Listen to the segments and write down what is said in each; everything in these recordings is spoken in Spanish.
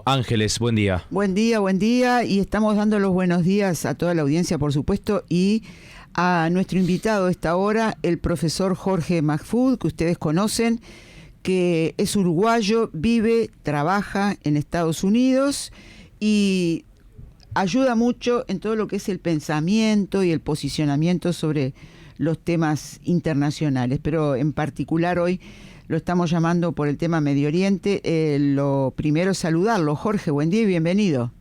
Ángeles, buen día. Buen día, y estamos dando los buenos días a toda la audiencia, por supuesto, y a nuestro invitado a esta hora, el profesor Jorge Mahfoud, que ustedes conocen, que es uruguayo, vive, trabaja en Estados Unidos y ayuda mucho en todo lo que es el pensamiento y el posicionamiento sobre los temas internacionales, pero en particular hoy lo estamos llamando por el tema Medio Oriente. Lo primero es saludarlo. Jorge, buen día y bienvenido.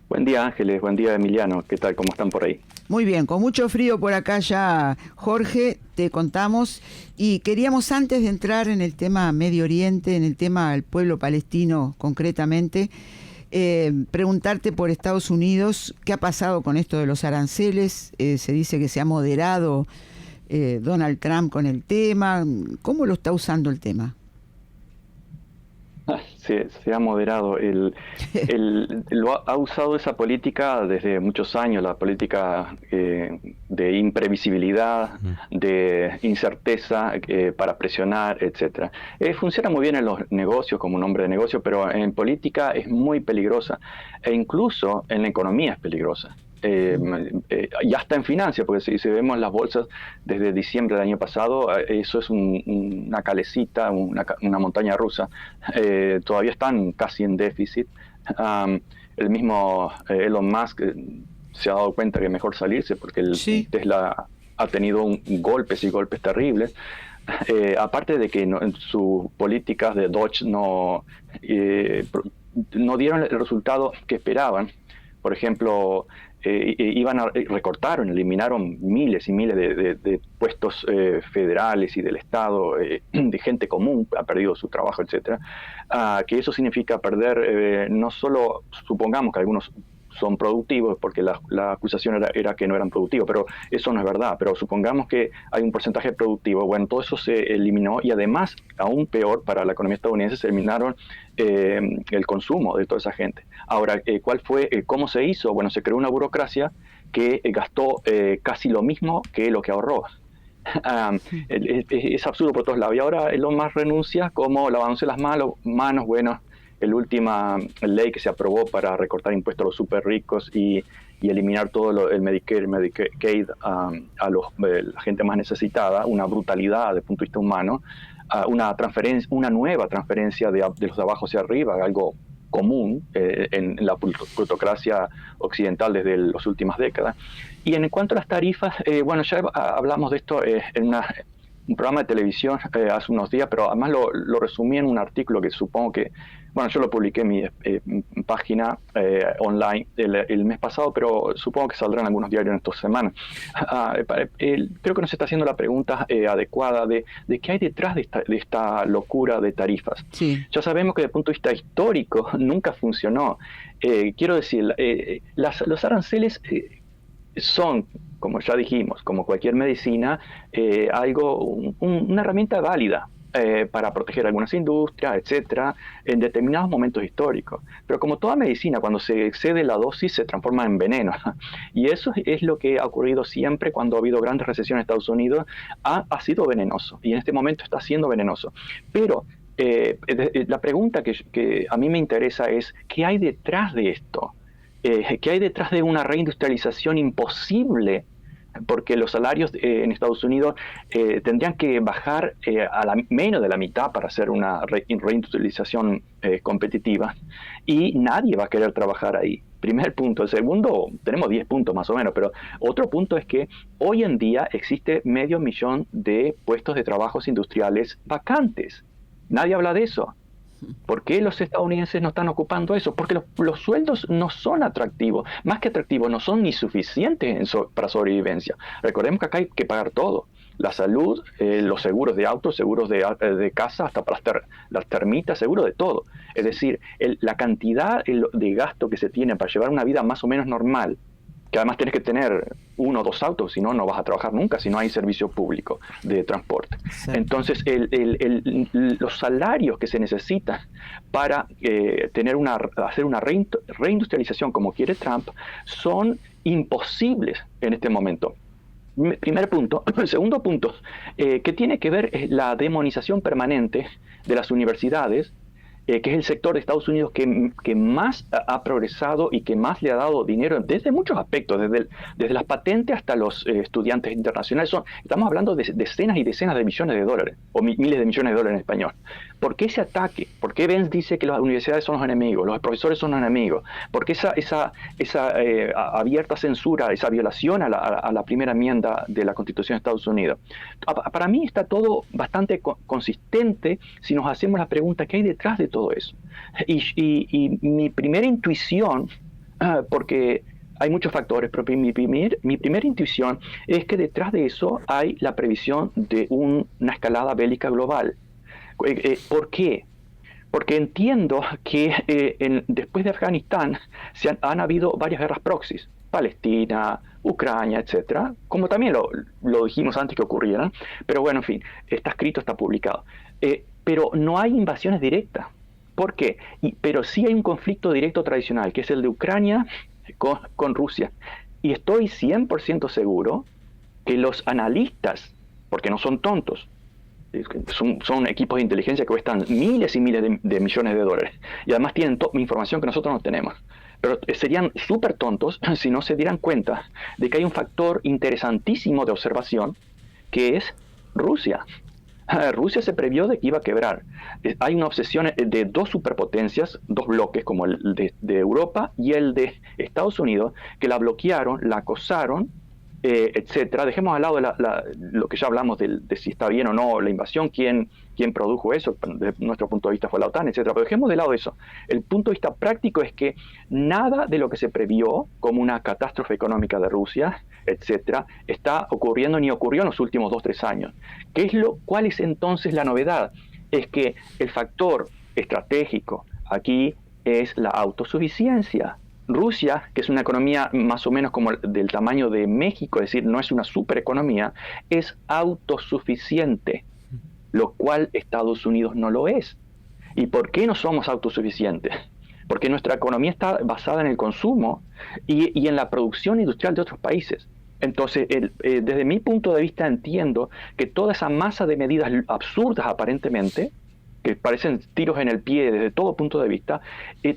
Buen día, Ángeles. Buen día, Emiliano. ¿Qué tal? ¿Cómo están por ahí? Muy bien, con mucho frío por acá ya, Jorge, te contamos. Y queríamos, antes de entrar en el tema Medio Oriente, en el tema del pueblo palestino concretamente, preguntarte por Estados Unidos, ¿qué ha pasado con esto de los aranceles? Se dice que se ha moderado Donald Trump con el tema. ¿Cómo lo está usando el tema? Se ha moderado. Ha usado esa política desde muchos años, la política de imprevisibilidad, de incerteza, para presionar, etcétera. Funciona muy bien en los negocios como un hombre de negocio, pero en política es muy peligrosa, e incluso en la economía es peligrosa. Ya está en finanzas, porque si vemos las bolsas desde diciembre del año pasado, eso es una calecita, una montaña rusa. Todavía están casi en déficit. El mismo Elon Musk se ha dado cuenta que es mejor salirse, porque Tesla ha tenido golpes y golpes terribles. Aparte de que en sus políticas de Dodge no dieron el resultado que esperaban. Por ejemplo, eliminaron miles y miles de puestos federales y del Estado, de gente común, ha perdido su trabajo, etcétera. Que eso significa perder, no solo, supongamos que algunos son productivos, porque la acusación era que no eran productivos, pero eso no es verdad. Pero supongamos que hay un porcentaje productivo. Bueno, todo eso se eliminó, y además, aún peor para la economía estadounidense, se eliminaron el consumo de toda esa gente. Ahora, ¿cómo se hizo? Bueno, se creó una burocracia que gastó casi lo mismo que lo que ahorró. Es absurdo por todos lados. Y ahora Elon Musk renuncia, como lavándose las manos. Bueno, la última ley que se aprobó para recortar impuestos a los súper ricos y eliminar todo el Medicare y Medicaid a la gente más necesitada, una brutalidad desde el punto de vista humano, una nueva transferencia de los de abajo hacia arriba, algo común en la plutocracia occidental desde las últimas décadas. Y en cuanto a las tarifas, bueno, ya hablamos de esto en un programa de televisión hace unos días, pero además lo resumí en un artículo que supongo que, bueno, yo lo publiqué en mi página online el mes pasado, pero supongo que saldrán algunos diarios en estas semanas. Creo que nos está haciendo la pregunta adecuada de qué hay detrás de esta locura de tarifas. Sí. Ya sabemos que desde el punto de vista histórico nunca funcionó. Quiero decir, los aranceles son, como ya dijimos, como cualquier medicina, una herramienta válida para proteger algunas industrias, etcétera, en determinados momentos históricos. Pero como toda medicina, cuando se excede la dosis se transforma en veneno. Y eso es lo que ha ocurrido siempre cuando ha habido grandes recesiones en Estados Unidos. Ha sido venenoso, y en este momento está siendo venenoso. Pero la pregunta que a mí me interesa es, ¿qué hay detrás de esto? ¿Qué hay detrás de una reindustrialización imposible? Porque los salarios en Estados Unidos tendrían que bajar a menos de la mitad para hacer una reindustrialización competitiva, y nadie va a querer trabajar ahí. Primer punto. El segundo, tenemos 10 puntos más o menos, pero otro punto es que hoy en día existe 500,000 de puestos de trabajos industriales vacantes. Nadie habla de eso. ¿Por qué los estadounidenses no están ocupando eso? Porque los sueldos no son atractivos. Más que atractivos, no son ni suficientes para sobrevivencia. Recordemos que acá hay que pagar todo. La salud, los seguros de autos, seguros de casa, hasta para las termitas, seguro de todo. Es decir, la cantidad de gasto que se tiene para llevar una vida más o menos normal, que además tienes que tener 1 o 2 autos, si no, no vas a trabajar nunca, si no hay servicio público de transporte. Sí. Entonces, los salarios que se necesitan para hacer una reindustrialización como quiere Trump son imposibles en este momento. Primer punto. El segundo punto, que tiene que ver es la demonización permanente de las universidades, que es el sector de Estados Unidos que más ha progresado y que más le ha dado dinero desde muchos aspectos, desde las patentes hasta los estudiantes internacionales. Estamos hablando de decenas y decenas de millones de dólares, o miles de millones de dólares en español. ¿Por qué ese ataque? ¿Por qué Vance dice que las universidades son los enemigos, los profesores son los enemigos? ¿Por qué esa abierta censura, esa violación a la primera enmienda de la Constitución de Estados Unidos? Para mí está todo bastante consistente si nos hacemos la pregunta ¿qué hay detrás de todo eso? Y mi primera intuición, porque hay muchos factores, pero mi primera intuición es que detrás de eso hay la previsión de una escalada bélica global. ¿Por qué? Porque entiendo que después de Afganistán han habido varias guerras proxies, Palestina, Ucrania, etcétera, como también lo dijimos antes que ocurrieran, pero bueno, en fin, está escrito, está publicado. Pero no hay invasiones directas. ¿Por qué? Pero sí hay un conflicto directo tradicional, que es el de Ucrania con Rusia. Y estoy 100% seguro que los analistas, porque no son tontos, son equipos de inteligencia que cuestan miles y miles de millones de dólares, y además tienen información que nosotros no tenemos. Pero serían súper tontos si no se dieran cuenta de que hay un factor interesantísimo de observación, que es Rusia. Rusia se previó de que iba a quebrar. Hay una obsesión de dos superpotencias, dos bloques, como el de Europa y el de Estados Unidos, que la bloquearon, la acosaron, etcétera. Dejemos al lado lo que ya hablamos de si está bien o no la invasión, quién produjo eso, desde nuestro punto de vista fue la OTAN, etcétera. Pero dejemos de lado eso. El punto de vista práctico es que nada de lo que se previó como una catástrofe económica de Rusia, etcétera, está ocurriendo ni ocurrió en los últimos 2-3 años. ¿Cuál es entonces la novedad? Es que el factor estratégico aquí es la autosuficiencia. Rusia, que es una economía más o menos como del tamaño de México, es decir, no es una supereconomía, es autosuficiente, lo cual Estados Unidos no lo es. ¿Y por qué no somos autosuficientes? Porque nuestra economía está basada en el consumo y en la producción industrial de otros países. Entonces, desde mi punto de vista entiendo que toda esa masa de medidas absurdas aparentemente, que parecen tiros en el pie desde todo punto de vista,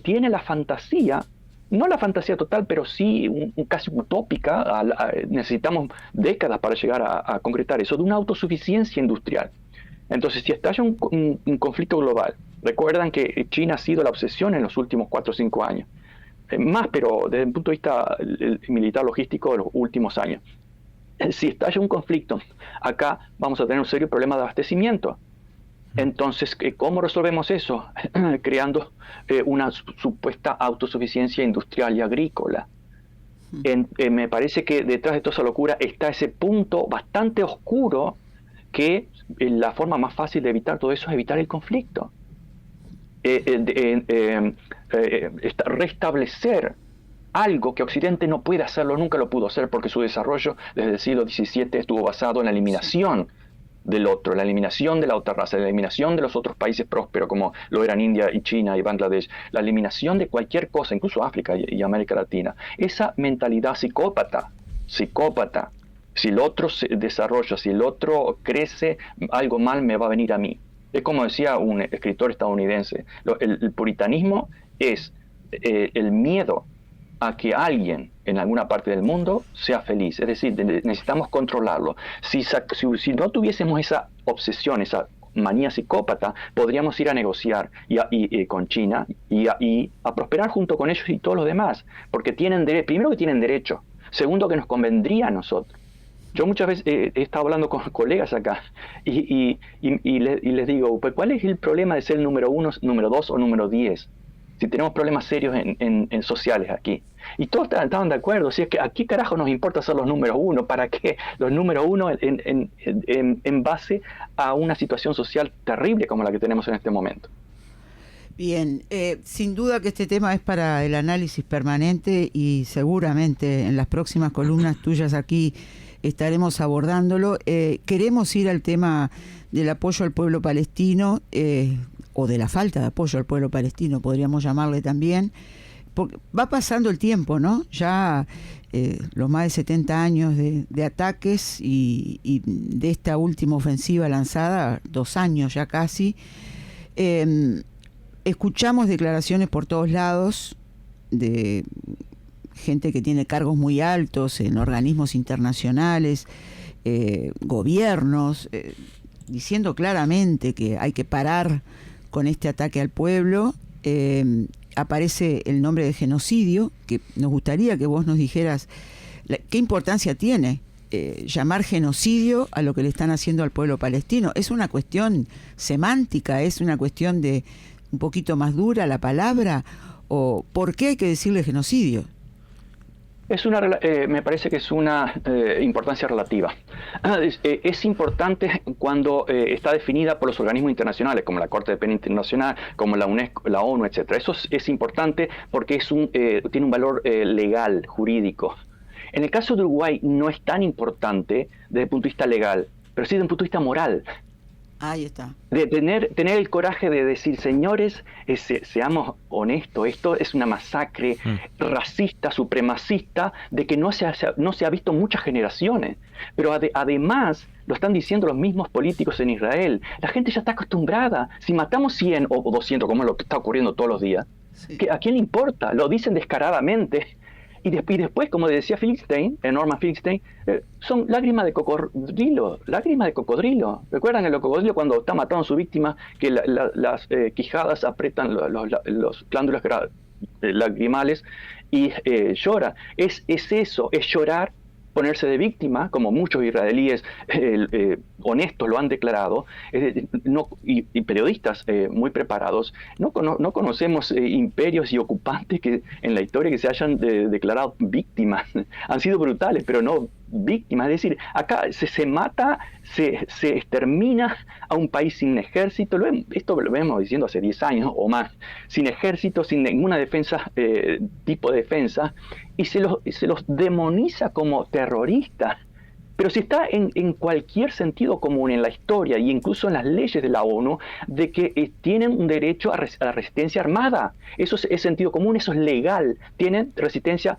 tiene la fantasía, no la fantasía total, pero sí casi utópica, necesitamos décadas para llegar a concretar eso, de una autosuficiencia industrial. Entonces, si estalla un conflicto global, recuerdan que China ha sido la obsesión en los últimos 4 o 5 años, más, pero desde el punto de vista militar logístico de los últimos años. Si estalla un conflicto, acá vamos a tener un serio problema de abastecimiento. Entonces, ¿cómo resolvemos eso? Creando una supuesta autosuficiencia industrial y agrícola. Me parece que detrás de toda esa locura está ese punto bastante oscuro que la forma más fácil de evitar todo eso es evitar el conflicto. Restablecer algo que Occidente no puede hacerlo, nunca lo pudo hacer, porque su desarrollo desde el siglo XVII estuvo basado en la eliminación del otro, la eliminación de la otra raza, la eliminación de los otros países prósperos como lo eran India y China y Bangladesh, la eliminación de cualquier cosa, incluso África y América Latina. Esa mentalidad psicópata, si el otro se desarrolla, si el otro crece, algo mal me va a venir a mí. Es como decía un escritor estadounidense, el puritanismo es el miedo a que alguien en alguna parte del mundo sea feliz. Es decir, necesitamos controlarlo. Si no tuviésemos esa obsesión, esa manía psicópata, podríamos ir a negociar con China y a prosperar junto con ellos y todos los demás. Porque primero que tienen derecho, segundo que nos convendría a nosotros. Yo muchas veces he estado hablando con colegas acá y les digo, pues, ¿cuál es el problema de ser el número 1, número 2 o número 10? Si tenemos problemas serios en sociales aquí. Y todos estaban de acuerdo. Si es que aquí carajo nos importa ser los números 1. ¿Para qué? Los números 1 en base a una situación social terrible como la que tenemos en este momento. Bien, sin duda que este tema es para el análisis permanente y seguramente en las próximas columnas tuyas aquí estaremos abordándolo. Queremos ir al tema del apoyo al pueblo palestino, o de la falta de apoyo al pueblo palestino, podríamos llamarle también, porque va pasando el tiempo, ¿no? Ya los más de 70 años de ataques y de esta última ofensiva lanzada, 2 años ya casi, escuchamos declaraciones por todos lados de gente que tiene cargos muy altos en organismos internacionales, gobiernos, diciendo claramente que hay que parar con este ataque al pueblo. Aparece el nombre de genocidio, que nos gustaría que vos nos dijeras qué importancia tiene llamar genocidio a lo que le están haciendo al pueblo palestino. ¿Es una cuestión semántica? ¿Es una cuestión de un poquito más dura la palabra? ¿O por qué hay que decirle genocidio? Me parece que es una importancia relativa. Es importante cuando está definida por los organismos internacionales, como la Corte de Pena Internacional, como la UNESCO, la ONU, etc. Eso es importante porque tiene un valor legal, jurídico. En el caso de Uruguay no es tan importante desde el punto de vista legal, pero sí desde un punto de vista moral. Ahí está. De tener el coraje de decir, señores, seamos honestos, esto es una masacre racista, supremacista, de que no se ha visto muchas generaciones. Pero además lo están diciendo los mismos políticos en Israel. La gente ya está acostumbrada. Si matamos 100 o 200, como es lo que está ocurriendo todos los días, sí, ¿a quién le importa? Lo dicen descaradamente. Y después, como decía Norman Finkelstein, son lágrimas de cocodrilo. ¿Recuerdan el cocodrilo cuando está matando a su víctima, que las quijadas aprietan los glándulas lagrimales y llora? Es eso, es llorar, ponerse de víctima, como muchos israelíes honestos lo han declarado, y periodistas muy preparados. No conocemos imperios y ocupantes que en la historia que se hayan declarado víctimas. Han sido brutales, pero no víctimas. Es decir, acá se mata, se extermina a un país sin ejército. Esto lo vemos diciendo hace 10 años o más. Sin ejército, sin ninguna defensa, tipo de defensa, y se los demoniza como terroristas. Pero si está en cualquier sentido común en la historia y incluso en las leyes de la ONU, de que tienen un derecho a la resistencia armada. Eso es sentido común, eso es legal. Tienen derecho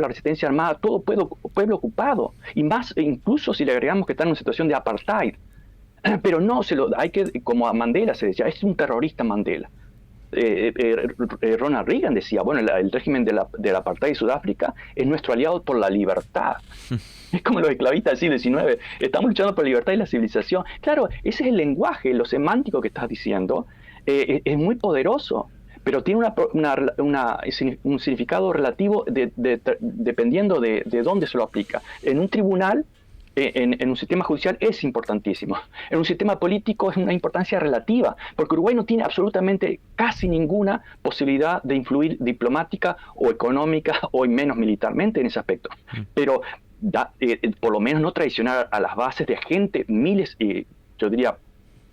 a la resistencia armada todo pueblo ocupado. Y más, incluso si le agregamos que están en una situación de apartheid. Pero no, como a Mandela se decía, es un terrorista Mandela. Ronald Reagan decía, bueno, el régimen del apartheid de Sudáfrica es nuestro aliado por la libertad. Es como los esclavistas del siglo XIX, estamos luchando por la libertad y la civilización. Claro, ese es el lenguaje, lo semántico que estás diciendo, es muy poderoso, pero tiene un significado relativo dependiendo de dónde se lo aplica. En un tribunal, en un sistema judicial es importantísimo. En un sistema político es una importancia relativa, porque Uruguay no tiene absolutamente casi ninguna posibilidad de influir diplomática o económica o menos militarmente en ese aspecto. Pero por lo menos no traicionar a las bases de gente, miles, yo diría,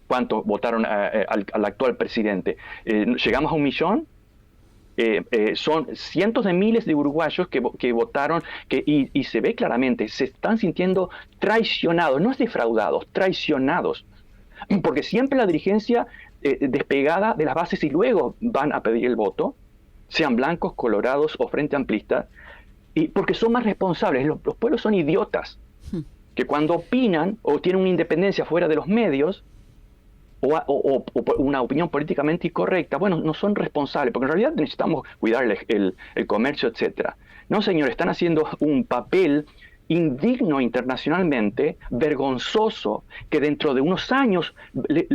¿cuántos votaron al actual presidente? ¿Llegamos a 1 millón? Son cientos de miles de uruguayos que votaron y se ve claramente, se están sintiendo traicionados, no es defraudados, traicionados, porque siempre la dirigencia despegada de las bases y luego van a pedir el voto, sean blancos, colorados o frente amplistas, y porque son más responsables. Los pueblos son idiotas, que cuando opinan o tienen una independencia fuera de los medios, o una opinión políticamente incorrecta, bueno, no son responsables, porque en realidad necesitamos cuidar el comercio, etcétera. No, señor, están haciendo un papel indigno internacionalmente, vergonzoso, que dentro de unos años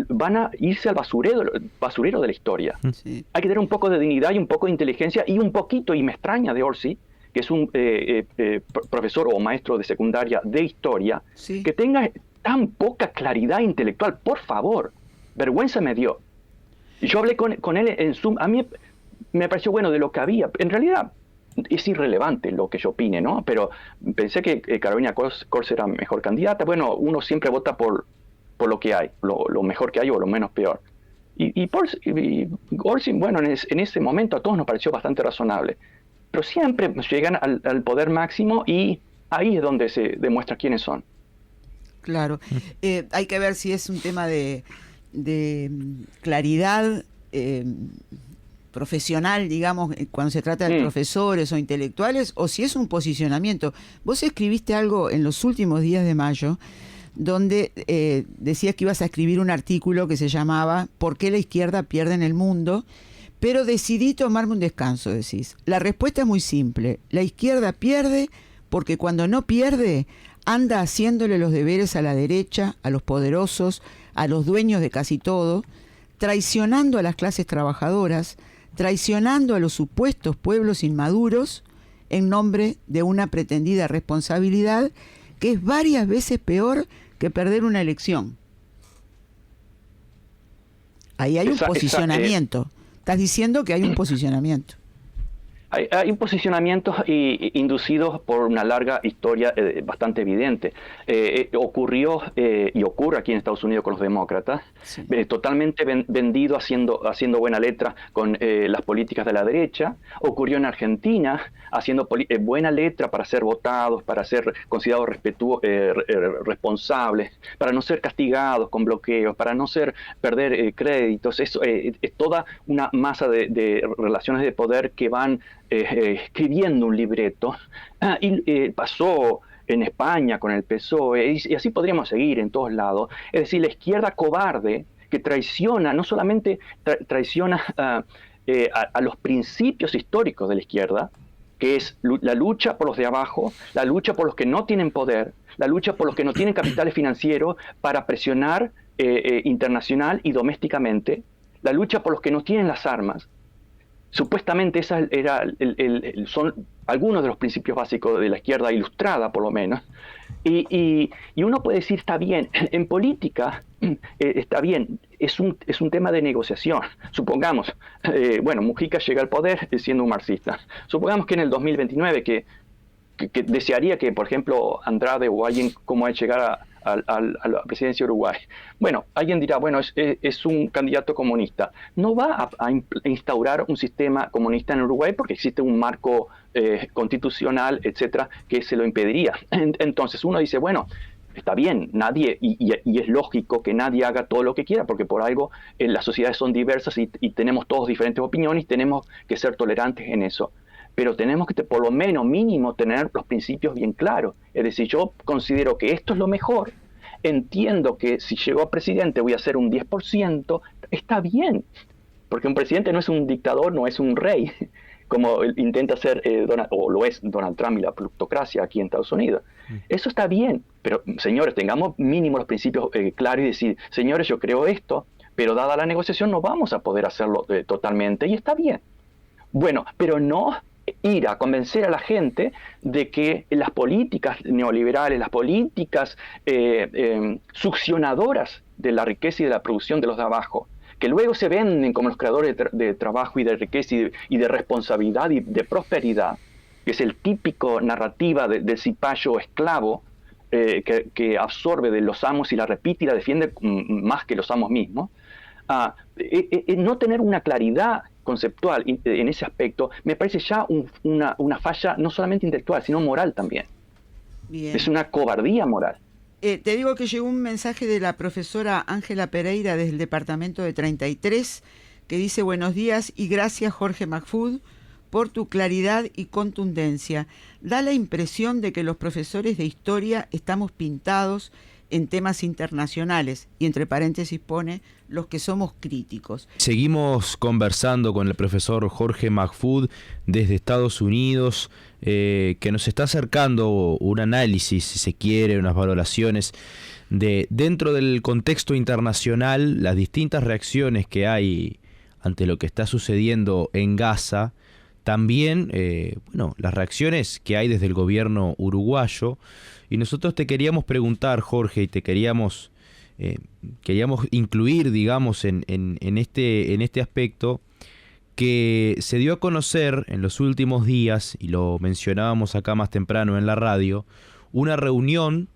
van a irse al basurero de la historia. Sí. Hay que tener un poco de dignidad y un poco de inteligencia y un poquito, y me extraña de Orsi, que es un profesor o maestro de secundaria de historia, sí, que tenga tan poca claridad intelectual, por favor. Vergüenza me dio. Yo hablé con él en Zoom. A mí me pareció bueno de lo que había. En realidad es irrelevante lo que yo opine, ¿no? Pero pensé que Carolina Corse era mejor candidata. Bueno, uno siempre vota por lo que hay, lo mejor que hay o lo menos peor. Y Orsi, bueno, en ese momento a todos nos pareció bastante razonable. Pero siempre llegan al poder máximo y ahí es donde se demuestra quiénes son. Claro. Hay que ver si es un tema de claridad profesional, digamos, cuando se trata de profesores o intelectuales, o si es un posicionamiento. Vos escribiste algo en los últimos días de mayo donde decías que ibas a escribir un artículo que se llamaba ¿Por qué la izquierda pierde en el mundo? Pero decidí tomarme un descanso, decís. La respuesta es muy simple. La izquierda pierde porque cuando no pierde, anda haciéndole los deberes a la derecha, a los poderosos, a los dueños de casi todo, traicionando a las clases trabajadoras, traicionando a los supuestos pueblos inmaduros en nombre de una pretendida responsabilidad que es varias veces peor que perder una elección. Ahí hay un posicionamiento. Estás diciendo que hay un posicionamiento. Hay posicionamientos inducidos por una larga historia bastante evidente. Ocurrió y ocurre aquí en Estados Unidos con los demócratas, sí. Totalmente vendido haciendo buena letra con las políticas de la derecha. Ocurrió en Argentina haciendo buena letra para ser votados, para ser considerados responsables, para no ser castigados con bloqueos, para no perder créditos. Es toda una masa de relaciones de poder que van escribiendo un libreto, y pasó en España con el PSOE, y así podríamos seguir en todos lados. Es decir, la izquierda cobarde que traiciona, no solamente traiciona a los principios históricos de la izquierda, que es la lucha por los de abajo, la lucha por los que no tienen poder, la lucha por los que no tienen capitales financieros para presionar internacional y domésticamente, la lucha por los que no tienen las armas. Supuestamente son algunos de los principios básicos de la izquierda ilustrada, por lo menos. Y uno puede decir, está bien, en política está bien, es un tema de negociación. Supongamos, Mujica llega al poder siendo un marxista. Supongamos que en el 2029, que desearía que, por ejemplo, Andrade o alguien como él llegara a la presidencia de Uruguay. Bueno, alguien dirá, es un candidato comunista. No va a instaurar un sistema comunista en Uruguay porque existe un marco constitucional, etcétera, que se lo impediría. Entonces uno dice, está bien, nadie, y es lógico que nadie haga todo lo que quiera, porque por algo las sociedades son diversas y tenemos todos diferentes opiniones y tenemos que ser tolerantes en eso. Pero tenemos que, por lo menos, mínimo, tener los principios bien claros. Es decir, yo considero que esto es lo mejor, entiendo que si llego a presidente voy a hacer un 10%, está bien, porque un presidente no es un dictador, no es un rey, como intenta hacer lo es Donald Trump y la plutocracia aquí en Estados Unidos. Eso está bien, pero señores, tengamos mínimo los principios claros y decir, señores, yo creo esto, pero dada la negociación no vamos a poder hacerlo totalmente, y está bien. Bueno, pero no ir a convencer a la gente de que las políticas neoliberales, las políticas succionadoras de la riqueza y de la producción de los de abajo, que luego se venden como los creadores de trabajo y de riqueza y de responsabilidad y de prosperidad, que es el típico narrativa del cipayo esclavo que absorbe de los amos y la repite y la defiende más que los amos mismos. No tener una claridad conceptual en ese aspecto me parece ya una falla no solamente intelectual, sino moral también. Bien. Es una cobardía moral. Te digo que llegó un mensaje de la profesora Ángela Pereira desde el departamento de 33 que dice: buenos días y gracias, Jorge Mahfoud, por tu claridad y contundencia. Da la impresión de que los profesores de historia estamos pintados en temas internacionales, y entre paréntesis pone los que somos críticos. Seguimos conversando con el profesor Jorge Mahfoud desde Estados Unidos, que nos está acercando un análisis, si se quiere, unas valoraciones de dentro del contexto internacional, las distintas reacciones que hay ante lo que está sucediendo en Gaza, también las reacciones que hay desde el gobierno uruguayo. Y nosotros te queríamos preguntar, Jorge, y te queríamos incluir, digamos, en este aspecto, que se dio a conocer en los últimos días, y lo mencionábamos acá más temprano en la radio, una reunión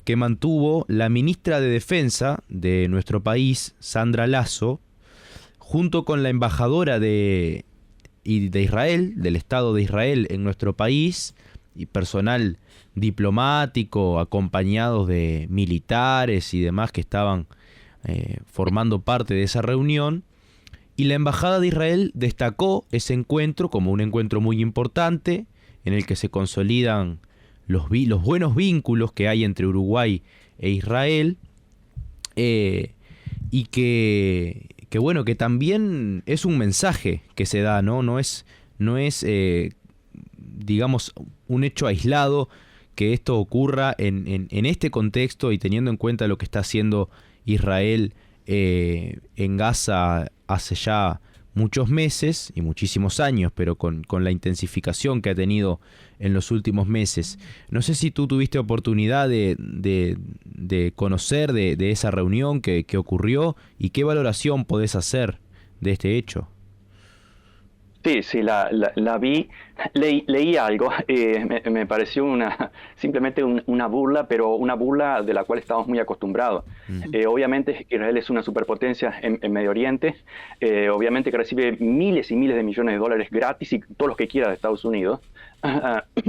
que mantuvo la ministra de Defensa de nuestro país, Sandra Lasso, junto con la embajadora de Israel, del Estado de Israel en nuestro país, y personal diplomático, acompañados de militares y demás que estaban formando parte de esa reunión. Y la Embajada de Israel destacó ese encuentro como un encuentro muy importante, en el que se consolidan los buenos vínculos que hay entre Uruguay e Israel, y que bueno, que también es un mensaje que se da, ¿no? No es digamos, un hecho aislado que esto ocurra en este contexto y teniendo en cuenta lo que está haciendo Israel en Gaza hace ya muchos meses y muchísimos años, pero con la intensificación que ha tenido en los últimos meses. No sé si tú tuviste oportunidad de conocer de esa reunión que ocurrió y qué valoración podés hacer de este hecho. Sí, la vi, leí algo, me pareció simplemente una burla, pero una burla de la cual estamos muy acostumbrados. Obviamente Israel es una superpotencia en Medio Oriente, obviamente que recibe miles y miles de millones de dólares gratis y todos los que quiera de Estados Unidos,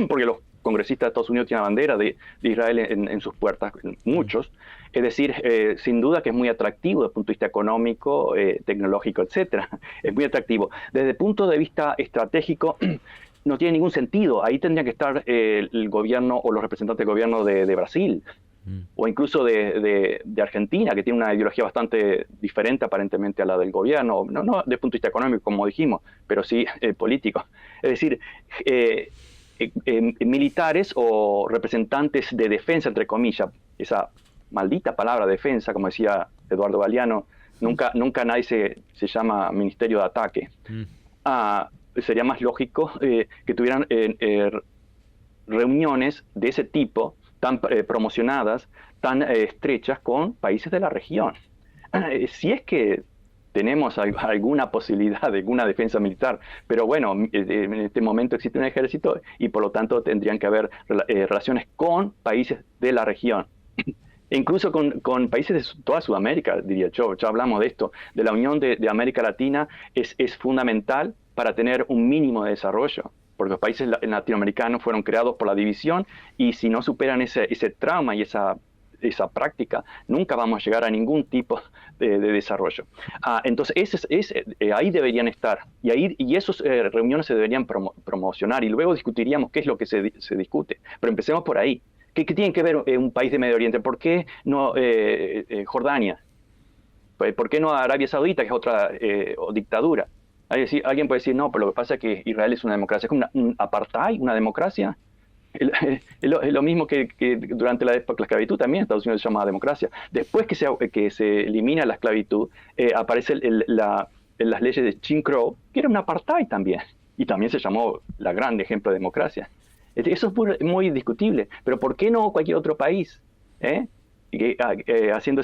porque los congresistas de Estados Unidos tienen la bandera de Israel en sus puertas, muchos. Es decir, sin duda que es muy atractivo desde el punto de vista económico, tecnológico, etcétera. Es muy atractivo. Desde el punto de vista estratégico, no tiene ningún sentido. Ahí tendría que estar el gobierno o los representantes del gobierno de Brasil, o incluso de Argentina, que tiene una ideología bastante diferente aparentemente a la del gobierno, no desde el punto de vista económico, como dijimos, pero sí político. Es decir, militares o representantes de defensa, entre comillas, esa maldita palabra defensa, como decía Eduardo Galeano, nunca nadie se llama Ministerio de Ataque. Sería más lógico que tuvieran reuniones de ese tipo, tan promocionadas, tan estrechas con países de la región. Si es que tenemos alguna posibilidad de alguna defensa militar, pero bueno, en este momento existe un ejército y por lo tanto tendrían que haber relaciones con países de la región. Incluso con países de toda Sudamérica, diría yo. Ya hablamos de esto, de la unión de América Latina es fundamental para tener un mínimo de desarrollo, porque los países latinoamericanos fueron creados por la división y si no superan ese trauma y esa práctica, nunca vamos a llegar a ningún tipo de desarrollo. Entonces, ahí deberían estar y esas reuniones se deberían promocionar y luego discutiríamos qué es lo que se discute. Pero empecemos por ahí. ¿Qué tiene que ver un país de Medio Oriente? ¿Por qué no Jordania? ¿Por qué no Arabia Saudita, que es otra dictadura? Alguien puede decir, no, pero lo que pasa es que Israel es una democracia. ¿Es como un apartheid, una democracia? Es lo mismo que durante la época de la esclavitud también Estados Unidos se llamaba democracia. Después que se elimina la esclavitud, aparece las leyes de Jim Crow, que era un apartheid también. Y también se llamó la gran ejemplo de democracia. Eso es muy discutible, pero ¿por qué no cualquier otro país haciendo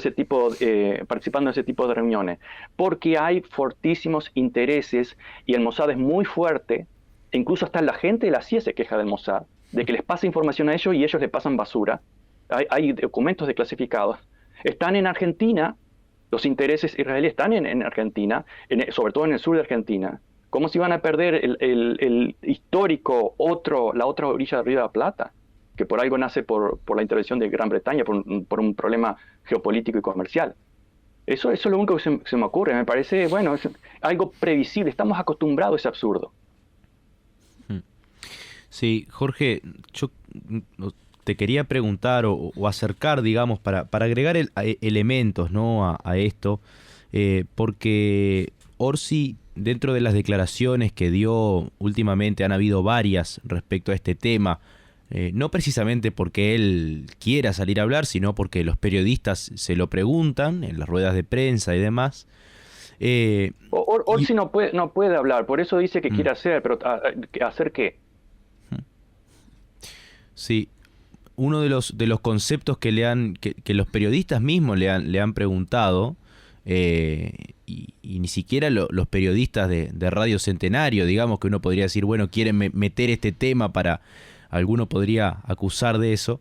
participando en ese tipo de reuniones? Porque hay fortísimos intereses y el Mossad es muy fuerte, e incluso hasta la gente de la CIA se queja del Mossad, de que les pasa información a ellos y ellos le pasan basura. Hay documentos desclasificados. Están en Argentina, los intereses israelíes están en Argentina, sobre todo en el sur de Argentina. ¿Cómo se iban a perder el histórico la otra orilla del Río de la Plata? Que por algo nace por la intervención de Gran Bretaña, por un problema geopolítico y comercial. Eso es lo único que se me ocurre. Me parece, bueno, es algo previsible. Estamos acostumbrados a ese absurdo. Sí, Jorge, yo te quería preguntar o acercar, digamos, para agregar elementos, ¿no? a esto, porque Orsi, dentro de las declaraciones que dio últimamente, han habido varias respecto a este tema, no precisamente porque él quiera salir a hablar, sino porque los periodistas se lo preguntan en las ruedas de prensa y demás. Orsi no puede hablar, por eso dice que quiere hacer, pero ¿hacer qué? Sí, uno de los conceptos que los periodistas mismos le han preguntado, y ni siquiera los periodistas de Radio Centenario, digamos, que uno podría decir, bueno, quieren meter este tema alguno podría acusar de eso,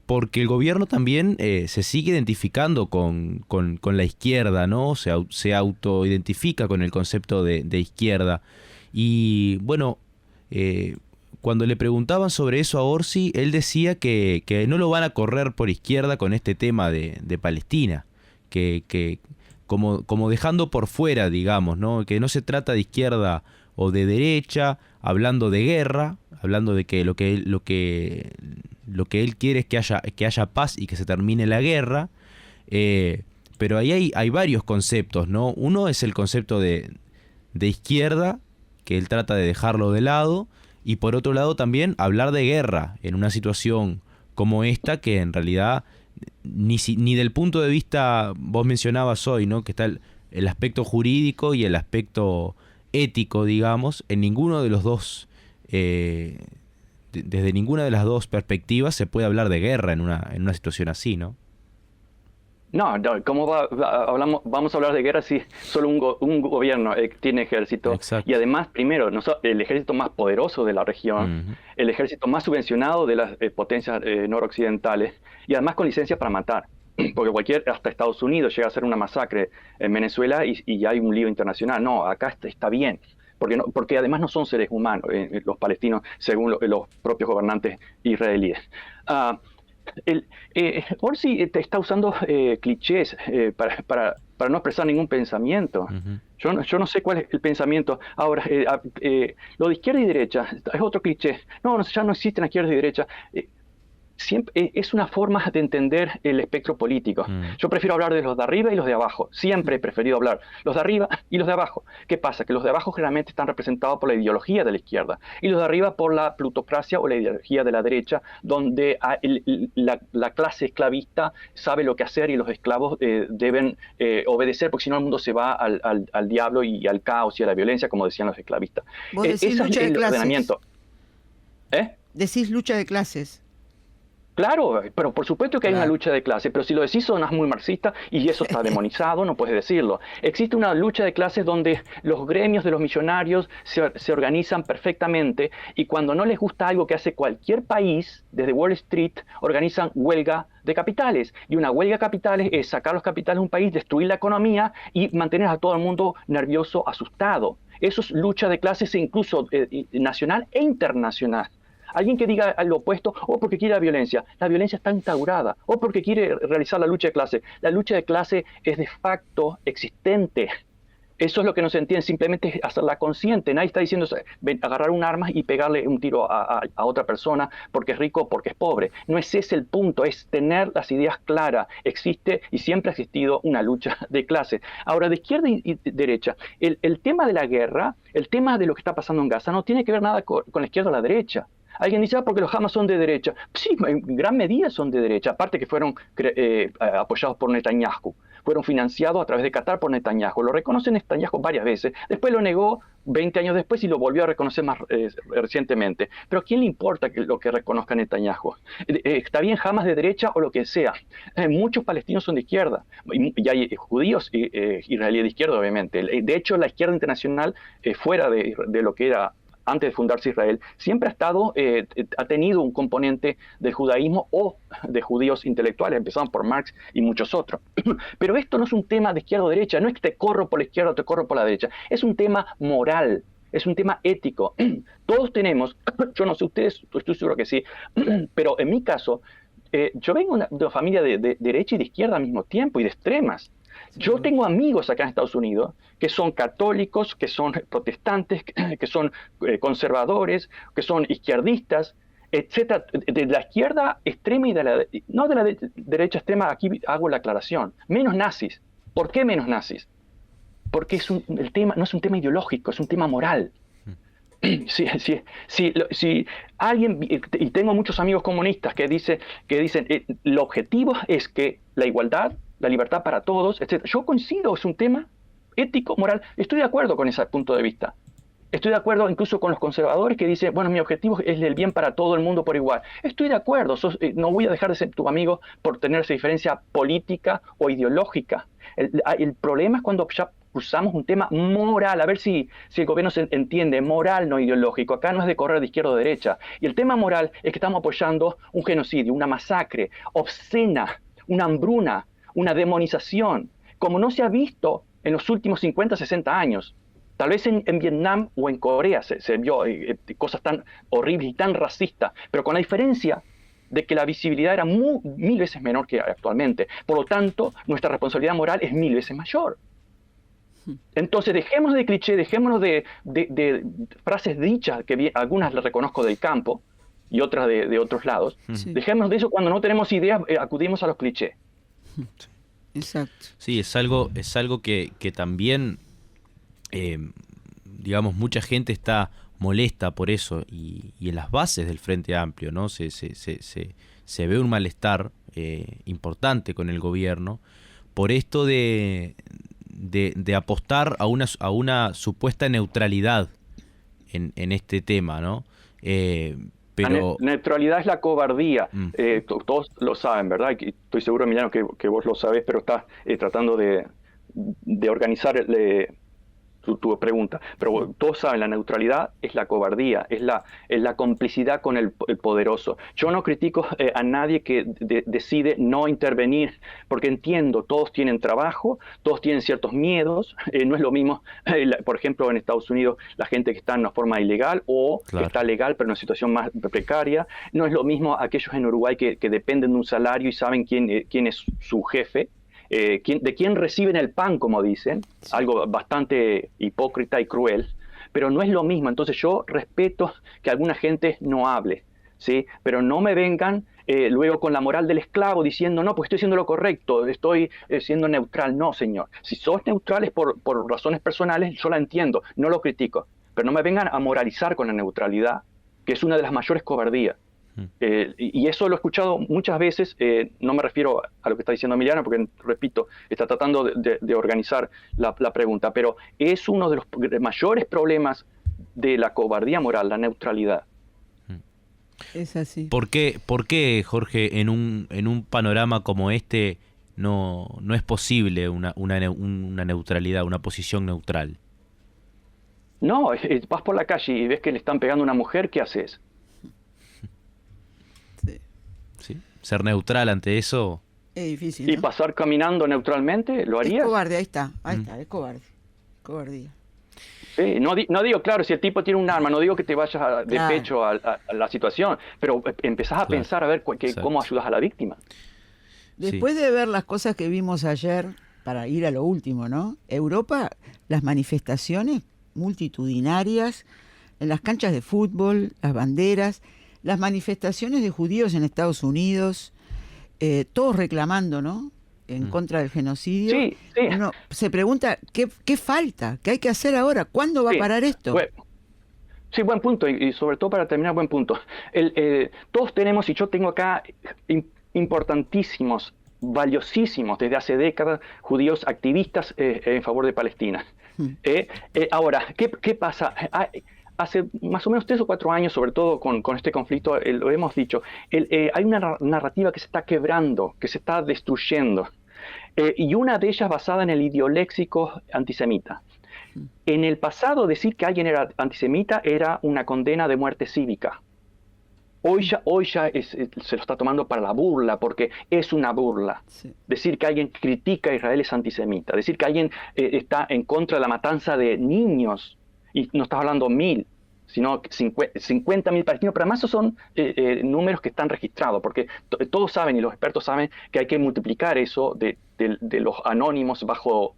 porque el gobierno también se sigue identificando con la izquierda, ¿no? Se autoidentifica con el concepto de izquierda. Y bueno, cuando le preguntaban sobre eso a Orsi, él decía que no lo van a correr por izquierda con este tema de Palestina, que como dejando por fuera, digamos, ¿no? Que no se trata de izquierda o de derecha, hablando de guerra, hablando de que lo que él quiere es que haya paz y que se termine la guerra. Pero ahí hay varios conceptos, ¿no? Uno es el concepto de izquierda, que él trata de dejarlo de lado, y por otro lado también hablar de guerra en una situación como esta, que en realidad ni del punto de vista, vos mencionabas hoy, ¿no? Que está el aspecto jurídico y el aspecto ético, digamos, en ninguno de los dos, desde ninguna de las dos perspectivas se puede hablar de guerra en una situación así, ¿no? No, ¿cómo vamos a hablar de guerra si solo un gobierno tiene ejército? Exacto. Y además, primero, el ejército más poderoso de la región, el ejército más subvencionado de las potencias noroccidentales, y además con licencia para matar. Porque hasta Estados Unidos llega a hacer una masacre en Venezuela y hay un lío internacional. No, acá está bien. Porque además no son seres humanos los palestinos, según los propios gobernantes israelíes. Orsi te está usando clichés para no expresar ningún pensamiento. Yo no sé cuál es el pensamiento. Ahora, lo de izquierda y derecha es otro cliché. No, ya no existen izquierda y derecha. Siempre, es una forma de entender el espectro político. Yo prefiero hablar de los de arriba y los de abajo. Siempre he preferido hablar los de arriba y los de abajo. ¿Qué pasa? Que los de abajo generalmente están representados por la ideología de la izquierda y los de arriba por la plutocracia o la ideología de la derecha, donde la clase esclavista sabe lo que hacer y los esclavos deben obedecer, porque si no el mundo se va al diablo y al caos y a la violencia, como decían los esclavistas. Vos decís lucha de clases. Ordenamiento. Decís lucha de clases. Claro, pero por supuesto que hay una lucha de clases, pero si lo decís sonás muy marxista y eso está demonizado, no puedes decirlo. Existe una lucha de clases donde los gremios de los millonarios se organizan perfectamente y cuando no les gusta algo que hace cualquier país, desde Wall Street, organizan huelga de capitales. Y una huelga de capitales es sacar los capitales de un país, destruir la economía y mantener a todo el mundo nervioso, asustado. Eso es lucha de clases incluso nacional e internacional. Alguien que diga lo opuesto, o porque quiere la violencia está instaurada, o porque quiere realizar la lucha de clase. La lucha de clase es de facto existente. Eso es lo que no se entiende, simplemente hacerla consciente. Nadie está diciendo agarrar un arma y pegarle un tiro a otra persona porque es rico o porque es pobre. No es ese el punto, es tener las ideas claras. Existe y siempre ha existido una lucha de clase. Ahora, de izquierda y derecha, el tema de la guerra, el tema de lo que está pasando en Gaza, no tiene que ver nada con la izquierda o la derecha. Alguien dice, porque los Hamas son de derecha. Sí, en gran medida son de derecha, aparte que fueron apoyados por Netanyahu. Fueron financiados a través de Qatar por Netanyahu. Lo reconoce Netanyahu varias veces. Después lo negó 20 años después y lo volvió a reconocer más recientemente. Pero ¿a quién le importa lo que reconozca Netanyahu? Está bien Hamas de derecha o lo que sea. Muchos palestinos son de izquierda. Y hay judíos israelíes de izquierda, obviamente. De hecho, la izquierda internacional, fuera de lo que era antes de fundarse Israel, siempre ha tenido un componente del judaísmo o de judíos intelectuales, empezando por Marx y muchos otros. Pero esto no es un tema de izquierda o derecha, no es que te corro por la izquierda o te corro por la derecha, es un tema moral, es un tema ético. Todos tenemos, yo no sé ustedes, estoy seguro que sí, pero en mi caso, yo vengo de una familia de derecha y de izquierda al mismo tiempo y de extremas. Yo tengo amigos acá en Estados Unidos que son católicos, que son protestantes, que son conservadores, que son izquierdistas, etcétera, de la izquierda extrema y no de la derecha extrema. Aquí hago la aclaración, menos nazis. ¿Por qué menos nazis? Porque el tema no es un tema ideológico, es un tema moral. Si alguien, y tengo muchos amigos comunistas que dicen el objetivo es que la igualdad, la libertad para todos, etc. Yo coincido, es un tema ético, moral. Estoy de acuerdo con ese punto de vista. Estoy de acuerdo incluso con los conservadores que dicen, bueno, mi objetivo es el bien para todo el mundo por igual. Estoy de acuerdo, no voy a dejar de ser tu amigo por tener esa diferencia política o ideológica. El problema es cuando ya usamos un tema moral, a ver si el gobierno se entiende, moral, no ideológico. Acá no es de correr de izquierda o derecha. Y el tema moral es que estamos apoyando un genocidio, una masacre obscena, una hambruna, una demonización, como no se ha visto en los últimos 50, 60 años. Tal vez en Vietnam o en Corea se vio cosas tan horribles y tan racistas, pero con la diferencia de que la visibilidad era 1000 veces menor que actualmente. Por lo tanto, nuestra responsabilidad moral es 1000 veces mayor. Entonces dejémonos de cliché, dejémonos de frases dichas, que algunas las reconozco del campo y otras de otros lados. Sí. Dejémonos de eso. Cuando no tenemos ideas, acudimos a los clichés. Exacto. Sí, es algo que también, digamos, mucha gente está molesta por eso, y en las bases del Frente Amplio, ¿no? Se ve un malestar importante con el gobierno por esto de apostar a una supuesta neutralidad en este tema, ¿no? Pero La neutralidad es la cobardía. Todos lo saben, ¿verdad? Estoy seguro, Emiliano, que vos lo sabés, pero estás tratando de organizar tu pregunta. Pero todos saben, la neutralidad es la cobardía, es la complicidad con el poderoso. Yo no critico a nadie que decide no intervenir, porque entiendo, todos tienen trabajo, todos tienen ciertos miedos. No es lo mismo, por ejemplo, en Estados Unidos, la gente que está en una forma ilegal o Claro. que está legal, pero en una situación más precaria. No es lo mismo aquellos en Uruguay que dependen de un salario y saben quién es su jefe. De quién reciben el pan, como dicen, algo bastante hipócrita y cruel, pero no es lo mismo. Entonces yo respeto que alguna gente no hable, ¿sí? Pero no me vengan luego con la moral del esclavo diciendo, no, pues estoy haciendo lo correcto, estoy siendo neutral. No, señor. Si sos neutral es por razones personales, yo la entiendo, no lo critico, pero no me vengan a moralizar con la neutralidad, que es una de las mayores cobardías. Y eso lo he escuchado muchas veces. No me refiero a lo que está diciendo Emiliano, porque, repito, está tratando de organizar la pregunta, pero es uno de los mayores problemas de la cobardía moral, la neutralidad. Es así. ¿por qué, Jorge, en un panorama como este no es posible una neutralidad, una posición neutral? No, vas por la calle y ves que le están pegando a una mujer, ¿qué haces? ¿Sí? Ser neutral ante eso. Es difícil, ¿Y ¿no? pasar caminando neutralmente? ¿Lo Es harías? cobarde, ahí está, es cobarde. Cobardía. Sí, no digo, claro, si el tipo tiene un arma, no digo que te vayas de Claro. pecho a la situación, pero empezás a Claro. pensar a ver Exacto. cómo ayudas a la víctima. Después de ver las cosas que vimos ayer, para ir a lo último, ¿no? Europa, las manifestaciones multitudinarias en las canchas de fútbol, las banderas, las manifestaciones de judíos en Estados Unidos, todos reclamando, ¿no? En contra del genocidio. Sí, sí. Uno se pregunta, ¿qué falta? ¿Qué hay que hacer ahora? ¿Cuándo va Sí. a parar esto? Sí, buen punto, y sobre todo para terminar, buen punto. Todos tenemos, y yo tengo acá importantísimos, valiosísimos desde hace décadas, judíos activistas en favor de Palestina. Ahora, ¿qué pasa? Hace más o menos 3 o 4 años, sobre todo con este conflicto, lo hemos dicho, hay una narrativa que se está quebrando, que se está destruyendo, y una de ellas basada en el idioléxico antisemita. En el pasado, decir que alguien era antisemita era una condena de muerte cívica. Hoy ya se lo está tomando para la burla, porque es una burla. Sí. Decir que alguien critica a Israel es antisemita. Decir que alguien está en contra de la matanza de niños, y no estás hablando 1.000, sino 50.000 palestinos, pero además esos son números que están registrados, porque todos saben, y los expertos saben, que hay que multiplicar eso de los anónimos bajo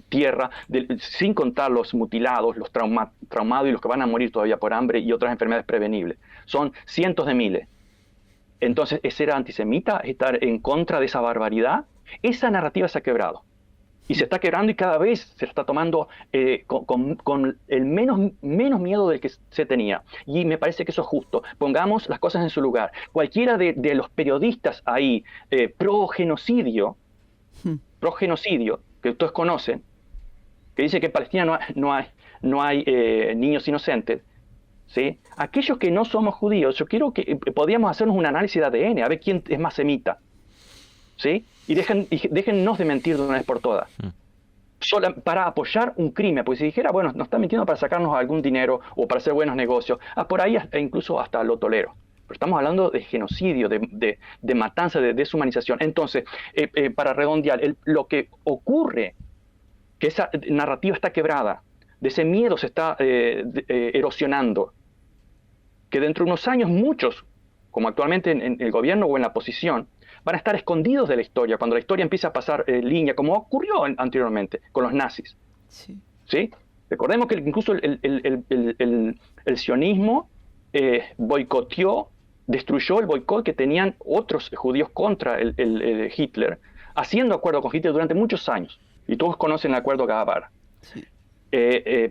tierra, sin contar los mutilados, los traumados y los que van a morir todavía por hambre y otras enfermedades prevenibles. Son cientos de miles. Entonces, ¿ser antisemita? ¿Estar en contra de esa barbaridad? Esa narrativa se ha quebrado. Y se está quebrando, y cada vez se está tomando con el menos miedo del que se tenía. Y me parece que eso es justo. Pongamos las cosas en su lugar. Cualquiera de los periodistas ahí pro genocidio, que ustedes conocen, que dice que en Palestina no hay niños inocentes, ¿sí? Aquellos que no somos judíos, yo quiero que podríamos hacernos un análisis de ADN, a ver quién es más semita, ¿sí? Y déjennos de mentir de una vez por todas. Para apoyar un crimen, porque si dijera, bueno, nos están mintiendo para sacarnos algún dinero o para hacer buenos negocios, por ahí incluso hasta lo tolero. Pero estamos hablando de genocidio, de matanza, de deshumanización. Entonces, para redondear, lo que ocurre, que esa narrativa está quebrada, de ese miedo se está erosionando, que dentro de unos años muchos, como actualmente en el gobierno o en la oposición, van a estar escondidos de la historia, cuando la historia empieza a pasar línea, como ocurrió anteriormente con los nazis. Sí. ¿Sí? Recordemos que incluso el sionismo boicoteó, destruyó el boicot que tenían otros judíos contra el Hitler, haciendo acuerdo con Hitler durante muchos años. Y todos conocen el acuerdo Gabar. Sí.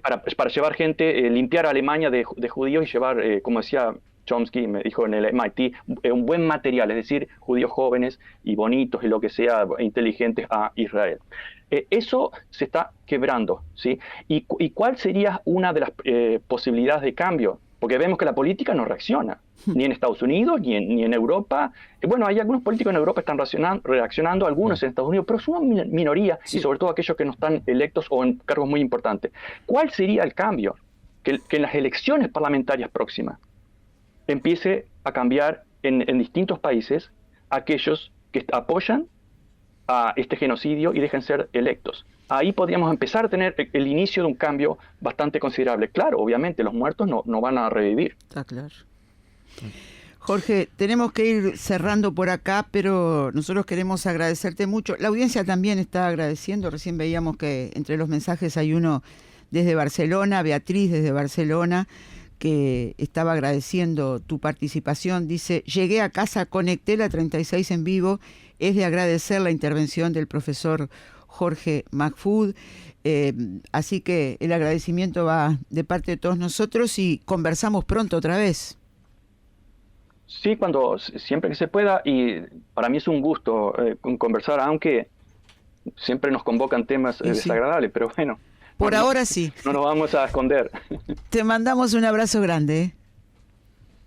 Para llevar gente, limpiar a Alemania de judíos y llevar, como decía Chomsky, me dijo en el MIT, un buen material, es decir, judíos jóvenes y bonitos y lo que sea, inteligentes a Israel. Eso se está quebrando, ¿sí? ¿Y cuál sería una de las posibilidades de cambio? Porque vemos que la política no reacciona, ni en Estados Unidos, ni en Europa. Bueno, hay algunos políticos en Europa que están reaccionando, algunos en Estados Unidos, pero es una minoría, sí. Y sobre todo aquellos que no están electos o en cargos muy importantes. ¿Cuál sería el cambio? Que en las elecciones parlamentarias próximas empiece a cambiar en distintos países aquellos que apoyan a este genocidio y dejen ser electos. Ahí podríamos empezar a tener el inicio de un cambio bastante considerable. Claro, obviamente los muertos no van a revivir. Está claro. Jorge, tenemos que ir cerrando por acá, pero nosotros queremos agradecerte mucho. La audiencia también está agradeciendo. Recién veíamos que entre los mensajes hay uno desde Barcelona, Beatriz desde Barcelona, que estaba agradeciendo tu participación. Dice, llegué a casa, conecté la 36 en vivo. Es de agradecer la intervención del profesor Jorge Mahfoud. Así que el agradecimiento va de parte de todos nosotros y conversamos pronto otra vez. Sí, siempre que se pueda, y para mí es un gusto conversar, aunque siempre nos convocan temas desagradables, pero bueno. Por ahora sí. No nos vamos a esconder. Te mandamos un abrazo grande.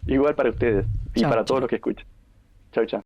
Igual para ustedes y chau, para todos los que escuchan. Chau, chau.